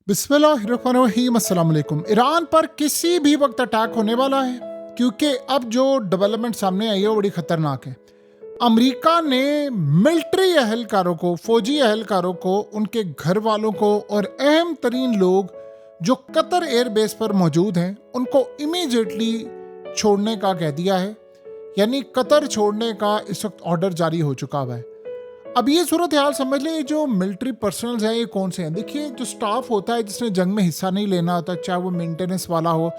बिस्मिल्लाहिर्रहमानिर्रहीम, अस्सलाम वालेकुम। ईरान पर किसी भी वक्त अटैक होने वाला है क्योंकि अब जो डेवलपमेंट सामने आई है वो बड़ी ख़तरनाक है। अमेरिका ने मिलिट्री अहलकारों को, फौजी अहलकारों को, उनके घर वालों को और अहम तरीन लोग जो कतर एयरबेस पर मौजूद हैं उनको इमीडिएटली छोड़ने का कह दिया है। यानी कतर छोड़ने का इस वक्त ऑर्डर जारी हो चुका हुआ है। अब ये सूरत हाल समझ लें, जो मिलिट्री पर्सनल्स हैं ये कौन से हैं। देखिए, जो स्टाफ होता है जिसने जंग में हिस्सा नहीं लेना होता, चाहे वो मेंटेनेंस वाला हो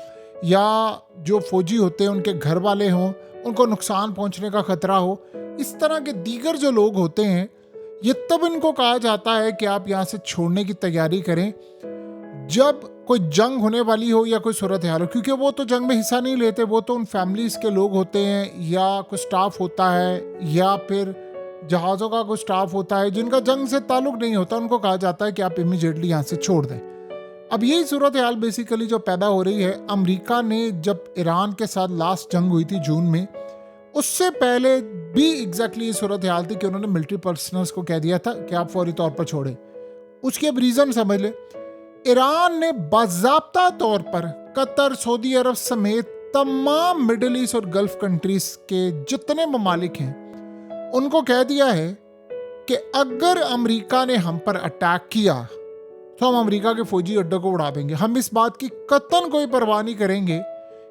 या जो फौजी होते हैं उनके घर वाले हों, उनको नुकसान पहुंचने का खतरा हो, इस तरह के दीगर जो लोग होते हैं, ये तब इनको कहा जाता है कि आप यहाँ से छोड़ने की तैयारी करें जब कोई जंग होने वाली हो या कोई सूरत हाल हो। क्योंकि वो तो जंग में हिस्सा नहीं लेते, वो तो उन फैमिलीज के लोग होते हैं या कोई स्टाफ होता है या फिर जहाज़ों का कोई स्टाफ होता है जिनका जंग से ताल्लुक नहीं होता। उनको कहा जाता है कि आप इमीडिएटली यहाँ से छोड़ दें। अब यही सूरत हाल बेसिकली जो पैदा हो रही है, अमेरिका ने जब ईरान के साथ लास्ट जंग हुई थी जून में, उससे पहले भी एग्जैक्टली ये सूरत हाल थी कि उन्होंने मिलिट्री पर्सनल्स को कह दिया था कि आप फौरी तौर पर छोड़ें। उसकी अब रीज़न समझ लें। ईरान ने बाज़ाब्ता तौर पर कतर, सऊदी अरब समेत तमाम मिडिल ईस्ट और गल्फ कंट्रीज के जितने ममालिक हैं उनको कह दिया है कि अगर अमेरिका ने हम पर अटैक किया तो हम अमेरिका के फौजी अड्डों को उड़ा देंगे। हम इस बात की कतन कोई परवाह नहीं करेंगे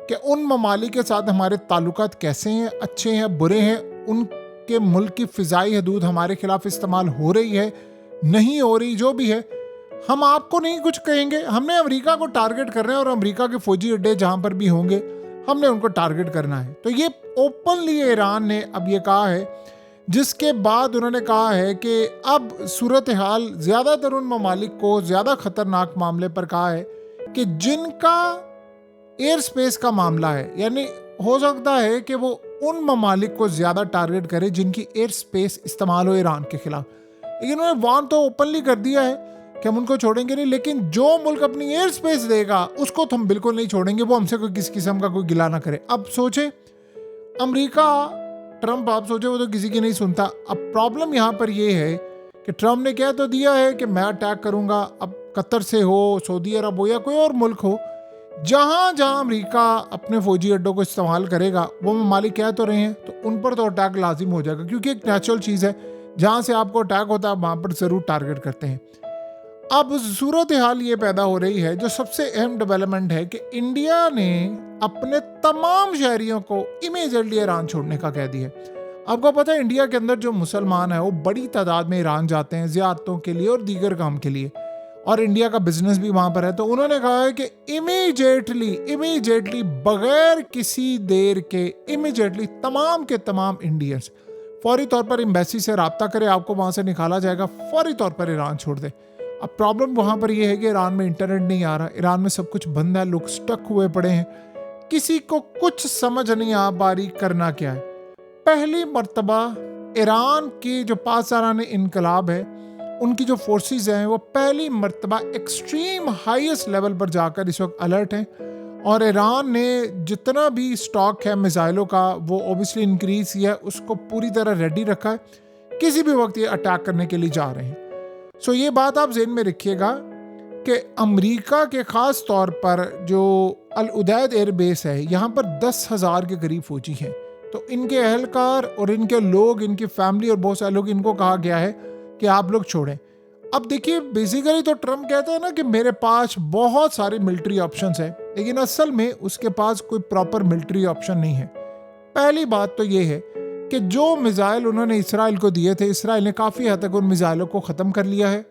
कि उन ममालिक के साथ हमारे ताल्लुकात कैसे हैं, अच्छे हैं, बुरे हैं, उनके मुल्क की फ़िज़ाई हदूद हमारे खिलाफ इस्तेमाल हो रही है, नहीं हो रही, जो भी है, हम आपको नहीं कुछ कहेंगे। हमने अमेरिका को टारगेट करना है और अमेरिका के फौजी अड्डे जहाँ पर भी होंगे हमने उनको टारगेट करना है। तो ये ओपनली ईरान ने अब ये कहा है, जिसके बाद उन्होंने कहा है कि अब सूरत हाल ज़्यादातर उन ममालिक को ज़्यादा ख़तरनाक मामले पर कहा है कि जिनका एयर स्पेस का मामला है, यानी हो सकता है कि वो उन ममालिक को ज़्यादा टारगेट करे जिनकी एयर स्पेस इस्तेमाल हो ईरान के खिलाफ। लेकिन उन्होंने वार्न तो ओपनली कर दिया है कि हम उनको छोड़ेंगे नहीं, लेकिन जो मुल्क अपनी एयर स्पेस देगा उसको तो हम बिल्कुल नहीं छोड़ेंगे, वो हमसे कोई किसी किस्म का कोई गिला ना करे। अब सोचे अमेरिका, ट्रंप, आप सोचे वो तो किसी की नहीं सुनता। अब प्रॉब्लम यहाँ पर ये है कि ट्रंप ने कह तो दिया है कि मैं अटैक करूँगा। अब कतर से हो, सऊदी अरब हो या कोई और मुल्क हो, जहाँ जहाँ अमेरिका अपने फौजी अड्डों को इस्तेमाल करेगा वो ममालिक कह तो रहे हैं, तो उन पर तो अटैक लाजिम हो जाएगा। क्योंकि एक नेचुरल चीज़ है, जहाँ से आपको अटैक होता है वहाँ पर ज़रूर टारगेट करते हैं। अब सूरत हाल ये पैदा हो रही है, जो सबसे अहम डेवलपमेंट है कि इंडिया ने अपने तमाम शहरियों को इमीडिएटली ईरान छोड़ने का कह दिया। आपको पता है इंडिया के अंदर जो मुसलमान है वो बड़ी तादाद में ईरान जाते हैं ज़ियारतों के लिए और दीगर काम के लिए, और इंडिया का बिजनेस भी वहाँ पर है। तो उन्होंने कहा है कि इमीडिएटली बगैर किसी देर के इमीडिएटली तमाम के तमाम इंडियंस फौरी तौर पर एम्बेसी से रब्ता करें, आपको वहाँ से निकाला जाएगा, फौरी तौर पर ईरान छोड़ दें। अब प्रॉब्लम वहाँ पर यह है कि ईरान में इंटरनेट नहीं आ रहा, ईरान में सब कुछ बंद है, लोग स्टक हुए पड़े हैं, किसी को कुछ समझ नहीं आ पा रही करना क्या है। पहली मर्तबा ईरान की जो पासदारान इनकलाब है, उनकी जो फोर्सेस हैं, वो पहली मर्तबा एक्सट्रीम हाईएस्ट लेवल पर जाकर इस वक्त अलर्ट हैं। और ईरान ने जितना भी स्टॉक है मिसाइलों का वो ओबियसली इंक्रीज किया है, उसको पूरी तरह रेडी रखा है, किसी भी वक्त ये अटैक करने के लिए जा रहे हैं। सो ये बात आप ज़हन में रखिएगा कि अमेरिका के ख़ास तौर पर जो अल उदैद एयरबेस है, यहाँ पर 10,000 के करीब फौजी हैं। तो इनके अहलकार और इनके लोग, इनकी फैमिली और बहुत सारे लोग, इनको कहा गया है कि आप लोग छोड़ें। अब देखिए, बेसिकली तो ट्रंप कहता है ना कि मेरे पास बहुत सारे मिलिट्री ऑप्शंस हैं, लेकिन असल में उसके पास कोई प्रॉपर मिलिट्री ऑप्शन नहीं है। पहली बात तो ये है कि जो मिसाइल उन्होंने इसराइल को दिए थे, इसराइल ने काफ़ी हद तक उन मिसाइलों को ख़त्म कर लिया है।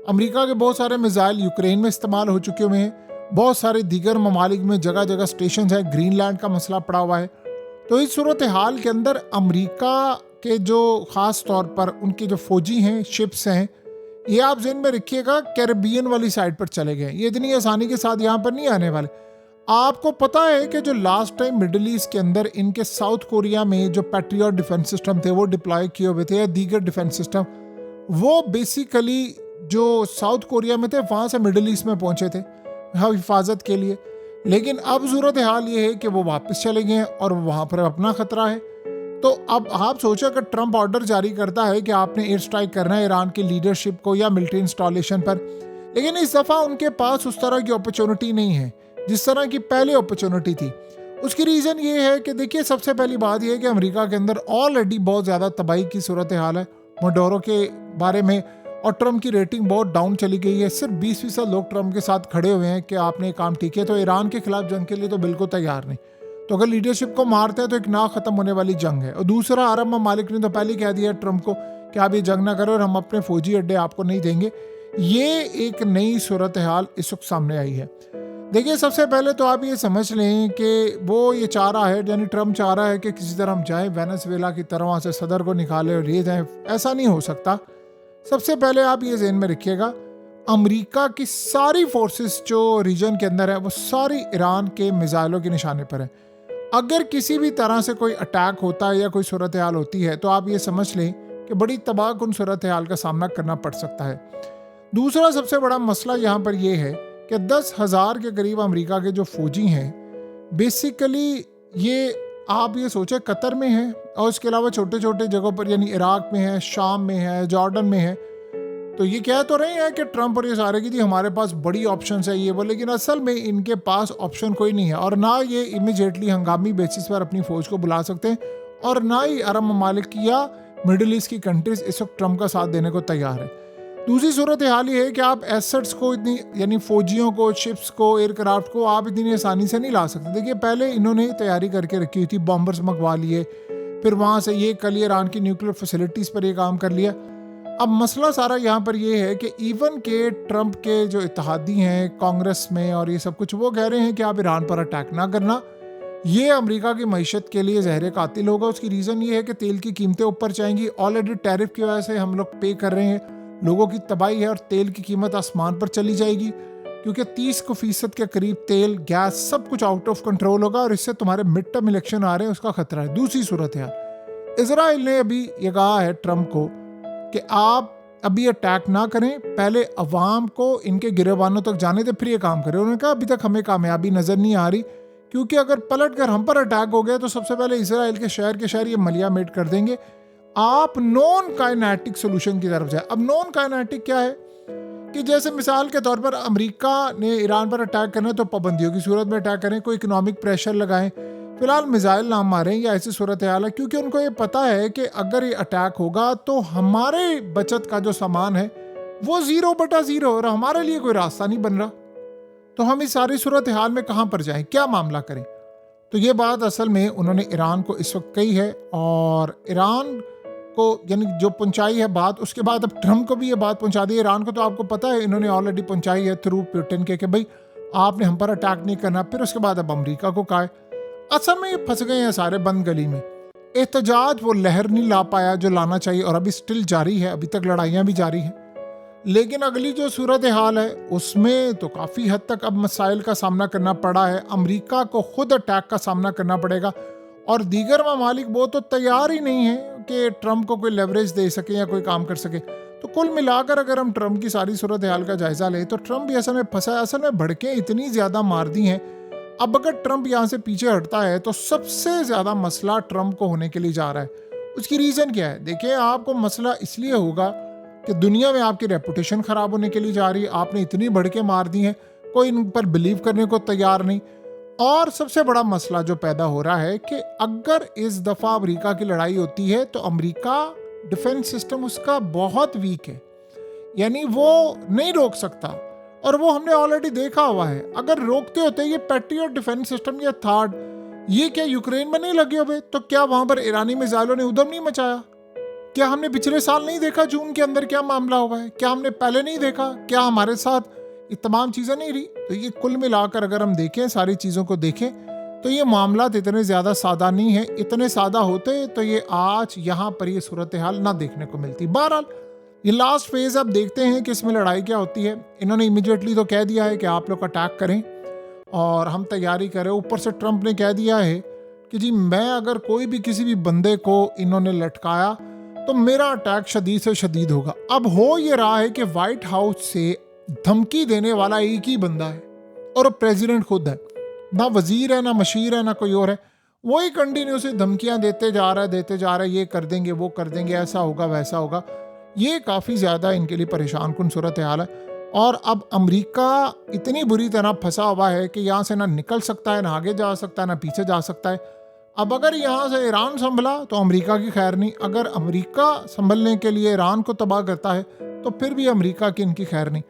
अमेरिका के बहुत सारे मिसाइल यूक्रेन में इस्तेमाल हो चुके हुए हैं, बहुत सारे दीगर ममालिक में जगह जगह स्टेशन है, ग्रीनलैंड का मसला पड़ा हुआ है। तो इस सूरत हाल के अंदर अमेरिका के जो ख़ास तौर पर उनके जो फौजी हैं, शिप्स हैं, ये आप ज़हन में रखिएगा कैरेबियन वाली साइड पर चले गए। ये इतनी आसानी के साथ यहाँ पर नहीं आने वाले। आपको पता है कि जो लास्ट टाइम मिडिल ईस्ट के अंदर इनके साउथ कोरिया में जो पैट्रियट डिफेंस सिस्टम थे वो डिप्लॉय किए हुए थे, या दीगर डिफेंस सिस्टम, वो बेसिकली जो साउथ कोरिया में थे वहाँ से मिडिल ईस्ट में पहुँचे थे हिफाजत के लिए। लेकिन अब सूरत हाल ये है कि वो वापस चले गए हैं और वहाँ पर अपना ख़तरा है। तो अब आप सोचो, अगर ट्रंप ऑर्डर जारी करता है कि आपने एयर स्ट्राइक करना है ईरान की लीडरशिप को या मिलिट्री इंस्टॉलेशन पर, लेकिन इस दफ़ा उनके पास उस तरह की अपॉर्चुनिटी नहीं है जिस तरह की पहले अपॉर्चुनिटी थी। उसकी रीज़न ये है कि देखिए, सबसे पहली बात यह है कि अमेरिका के अंदर ऑलरेडी बहुत ज़्यादा तबाही की सूरत हाल है मोडोरो के बारे में, और ट्रम्प की रेटिंग बहुत डाउन चली गई है। सिर्फ 20% लोग ट्रम्प के साथ खड़े हुए हैं कि आपने काम ठीक है। तो ईरान के खिलाफ जंग के लिए तो बिल्कुल तैयार नहीं। तो अगर लीडरशिप को मारते हैं तो एक ना ख़त्म होने वाली जंग है। और दूसरा, अरब ममालिक ने तो पहले कह दिया ट्रम्प को कि आप ये जंग ना करो और हम अपने फौजी अड्डे आपको नहीं देंगे। ये एक नई सूरत हाल इस वक्त सामने आई है। देखिए, सबसे पहले तो आप ये समझ लें कि वो ये चाह रहा है, यानी ट्रम्प चाह रहा है कि किसी तरह हम जाए वेनेजुएला की तरह, वहाँ से सदर को निकाले और ये जाए। ऐसा नहीं हो सकता। सबसे पहले आप ये ज़हन में रखिएगा, अमेरिका की सारी फोर्सेस जो रीजन के अंदर है वो सारी ईरान के मिसाइलों के निशाने पर है। अगर किसी भी तरह से कोई अटैक होता है या कोई सूरत हाल होती है तो आप ये समझ लें कि बड़ी तबाहकुन सूरत हाल का सामना करना पड़ सकता है। दूसरा सबसे बड़ा मसला यहाँ पर यह है कि 10,000 के करीब अमेरिका के जो फौजी हैं, बेसिकली ये आप ये सोचें कतर में है, और इसके अलावा छोटे छोटे जगहों पर, यानी इराक में है, शाम में है, जॉर्डन में है। तो ये कह तो रहे हैं कि ट्रम्प और ये सारे की थी हमारे पास बड़ी ऑप्शंस है ये वो, लेकिन असल में इनके पास ऑप्शन कोई नहीं है, और ना ये इमीडिएटली हंगामी बेसिस पर अपनी फौज को बुला सकते हैं, और ना ही अरब ममालिक या मिडिल ईस्ट की कंट्रीज इस वक्त ट्रम्प का साथ देने को तैयार है। दूसरी सूरत हाल ये है कि आप एसेट्स को इतनी, यानी फौजियों को, शिप्स को, एयरक्राफ्ट को आप इतनी आसानी से नहीं ला सकते। देखिए, पहले इन्होंने तैयारी करके रखी हुई थी, बॉम्बर्स मंगवा लिए, फिर वहाँ से ये कल ईरान की न्यूक्लियर फैसिलिटीज़ पर ये काम कर लिया। अब मसला सारा यहाँ पर ये है कि इवन के ट्रम्प के जो इत्तेहादी हैं कांग्रेस में और ये सब कुछ, वो कह रहे हैं कि आप ईरान पर अटैक ना करना, ये अमेरिका की मईशत के लिए जहर कातिल होगा। उसकी रीज़न ये है कि तेल की कीमतें ऊपर जाएंगी। ऑलरेडी टैरिफ की वजह से हम लोग पे कर रहे हैं, लोगों की तबाही है, और तेल की कीमत आसमान पर चली जाएगी, क्योंकि 30% के करीब तेल, गैस, सब कुछ आउट ऑफ कंट्रोल होगा, और इससे तुम्हारे मिड टर्म इलेक्शन आ रहे हैं उसका खतरा है। दूसरी सूरत है, इजराइल ने अभी ये कहा है ट्रम्प को कि आप अभी अटैक ना करें, पहले अवाम को इनके गिरेबानों तक जाने दे, फिर ये काम करें। उन्होंने कहा अभी तक हमें कामयाबी नज़र नहीं आ रही, क्योंकि अगर पलट कर हम पर अटैक हो गया तो सबसे पहले इजराइल के शहर ये मलिया मेट कर देंगे। आप नॉन काइनेटिक सोल्यूशन की तरफ जाए। अब नॉन काइनेटिक क्या है कि जैसे मिसाल के तौर पर अमेरिका ने ईरान पर अटैक करना है तो पाबंदियों की सूरत में अटैक करें, कोई इकोनॉमिक प्रेशर लगाएं, फिलहाल मिसाइल ना मारें, या ऐसी सूरत हाल है, क्योंकि उनको ये पता है कि अगर ये अटैक होगा तो हमारे बचत का जो सामान है वो 0/0 और हमारे लिए कोई रास्ता नहीं बन रहा। तो हम इस सारी सूरत हाल में कहाँ पर जाएं, क्या मामला करें? तो ये बात असल में उन्होंने ईरान को इस वक्त कही है, और ईरान को यानी जो पहुंचाई है बात, उसके बाद अब ट्रम्प को भी ये बात पहुंचा दी। ईरान को तो आपको पता है इन्होंने ऑलरेडी पहुंचाई है थ्रू पुतिन के कि भाई आपने हम पर अटैक नहीं करना। फिर उसके बाद अब अमेरिका को कहा है। असल में ये फंस गए हैं सारे बंद गली में। एहतजाज वो लहर नहीं ला पाया जो लाना चाहिए, और अभी स्टिल जारी है, अभी तक लड़ाइयाँ भी जारी हैं। लेकिन अगली जो सूरत हाल है उसमें तो काफ़ी हद तक अब मसाइल का सामना करना पड़ा है। अमेरिका को खुद अटैक का सामना करना पड़ेगा, और दीगर ममालिक वो तो तैयार ही नहीं है कि ट्रम्प को कोई लेवरेज दे सके या कोई काम कर सके। तो कुल मिलाकर अगर हम ट्रम्प की सारी सूरत हाल का जायजा लें तो ट्रम्प भी असल में फंसा है। असल में भड़कें इतनी ज़्यादा मार दी हैं। अब अगर ट्रम्प यहाँ से पीछे हटता है तो सबसे ज़्यादा मसला ट्रम्प को होने के लिए जा रहा है। उसकी रीज़न क्या है? देखिए, आपको मसला इसलिए होगा कि दुनिया में आपकी रेपुटेशन ख़राब होने के लिए जा रही है। आपने इतनी भड़कें मार दी हैं, कोई इन पर बिलीव करने को तैयार नहीं। और सबसे बड़ा मसला जो पैदा हो रहा है कि अगर इस दफ़ा अमेरिका की लड़ाई होती है तो अमेरिका डिफेंस सिस्टम उसका बहुत वीक है, यानी वो नहीं रोक सकता, और वो हमने ऑलरेडी देखा हुआ है। अगर रोकते होते ये पैट्रियट डिफेंस सिस्टम या थर्ड, ये क्या यूक्रेन में नहीं लगे हुए? तो क्या वहाँ पर ईरानी मिसाइलों ने उधम नहीं मचाया? क्या हमने पिछले साल नहीं देखा जून के अंदर क्या मामला हुआ है? क्या हमने पहले नहीं देखा? क्या हमारे साथ ये तमाम चीज़ें नहीं रही? तो ये कुल मिलाकर अगर हम देखें, सारी चीज़ों को देखें, तो ये मामला इतने ज़्यादा सादा नहीं है। इतने सादा होते तो ये आज यहाँ पर ये सूरत हाल ना देखने को मिलती। बहरहाल ये लास्ट फेज़ अब देखते हैं कि इसमें लड़ाई क्या होती है। इन्होंने इमीडिएटली तो कह दिया है कि आप लोग अटैक करें और हम तैयारी करें। ऊपर से ट्रम्प ने कह दिया है कि जी मैं अगर कोई भी किसी भी बंदे को इन्होंने लटकाया तो मेरा अटैक शदीद से शदीद होगा। अब हो ये रहा है कि वाइट हाउस से धमकी देने वाला एक ही बंदा है, और प्रेसिडेंट खुद है। ना वजीर है, ना मशीर है, ना कोई और है। वही कंटिन्यूसली धमकियां देते जा रहा है, ये कर देंगे, वो कर देंगे, ऐसा होगा, वैसा होगा। ये काफ़ी ज़्यादा इनके लिए परेशान कुन सूरत हाल है। और अब अमेरिका इतनी बुरी तरह फंसा हुआ है कि यहाँ से ना निकल सकता है, ना आगे जा सकता है, ना पीछे जा सकता है। अब अगर यहाँ से ईरान संभला तो अमेरिका की खैर नहीं, अगर अमेरिका संभलने के लिए ईरान को तबाह करता है तो फिर भी अमेरिका की इनकी खैर नहीं।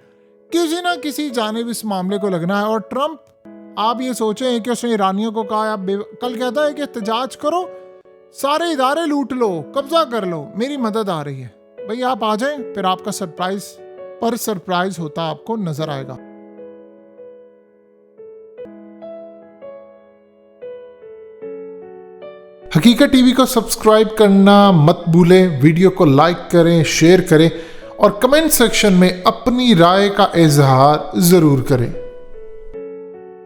किसी ना किसी जानिब इस मामले को लगना है। और ट्रंप, आप ये सोचें कि उसने ईरानियों को कहा, आप कल कहता है कि एहतजाज करो, सारे इदारे लूट लो, कब्जा कर लो, मेरी मदद आ रही है। भाई आप आ जाएं, फिर आपका सरप्राइज पर सरप्राइज होता आपको नजर आएगा। हकीकत टीवी को सब्सक्राइब करना मत भूलें, वीडियो को लाइक करें, शेयर करें और कमेंट सेक्शन में अपनी राय का इजहार जरूर करें।